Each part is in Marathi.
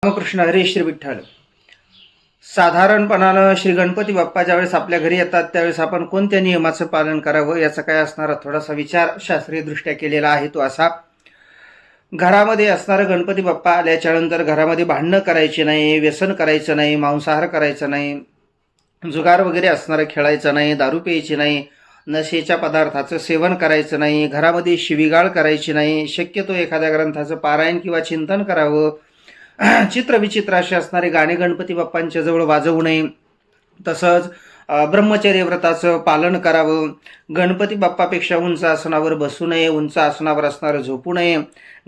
रामकृष्ण हरी श्री विठ्ठल. साधारणपणानं श्री गणपती बाप्पा ज्यावेळेस आपल्या घरी येतात त्यावेळेस आपण कोणत्या नियमाचं पालन करावं याचा काय असणारा थोडासा विचार शास्त्रीयदृष्ट्या केलेला आहे. तो असा: घरामध्ये असणारं गणपती बाप्पा आल्याच्यानंतर घरामध्ये भांडणं करायची नाही, व्यसन करायचं नाही, मांसाहार करायचं नाही, जुगार वगैरे असणारं खेळायचं नाही, दारू प्यायची नाही, नशेच्या पदार्थाचं सेवन करायचं नाही, घरामध्ये शिवीगाळ करायची नाही, शक्यतो एखाद्या ग्रंथाचं पारायण किंवा चिंतन करावं, चित्रविचित्र असे असणारे गाणे गणपती बाप्पांच्या जवळ वाजवू नये, तसंच ब्रह्मचर्य व्रताचं पालन करावं, गणपती बाप्पापेक्षा उंच आसनावर बसू नये, उंच आसनावर असणारं झोपू नये,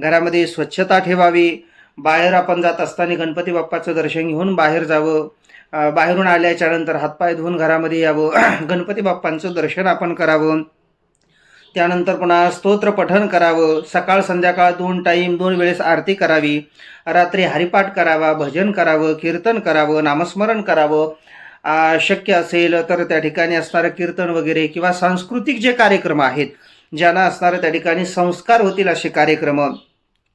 घरामध्ये स्वच्छता ठेवावी, बाहेर आपण जात असताना गणपती बाप्पाचं दर्शन घेऊन बाहेर जावं, बाहेरून आल्याच्यानंतर हातपाय धुवून घरामध्ये यावं, गणपती बाप्पांचं दर्शन आपण करावं, त्यानंतर पुन्हा स्तोत्र पठण करावं, सकाळ संध्याकाळ 2 टाईम 2 वेळेस आरती करावी, रात्री हरिपाठ करावा, भजन करावं, कीर्तन करावं, नामस्मरण करावं, शक्य असेल तर त्या ठिकाणी असणारं कीर्तन वगैरे किंवा सांस्कृतिक जे कार्यक्रम आहेत ज्यांना असणारं त्या ठिकाणी संस्कार होतील असे कार्यक्रम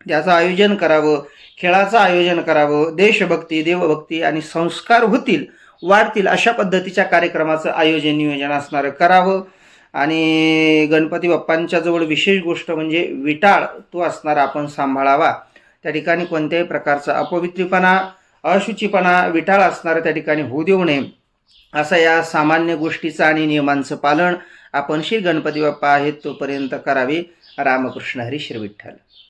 त्याचं आयोजन करावं, खेळाचं आयोजन करावं, देशभक्ती, देवभक्ती आणि संस्कार होतील, वाढतील अशा पद्धतीच्या कार्यक्रमाचं आयोजन नियोजन असणारं करावं. आणि गणपती बाप्पांच्या जवळ विशेष गोष्ट म्हणजे विटाळ तो असणारा आपण सांभाळावा. त्या ठिकाणी कोणत्याही प्रकारचा अपवित्रीपणा, अशुचीपणा, विटाळ असणारं त्या ठिकाणी होऊ देऊ नये. असं या सामान्य गोष्टीचं आणि नियमांचं पालन आपण श्री गणपती बाप्पा आहेत तोपर्यंत करावे. रामकृष्ण हरी श्री विठ्ठल.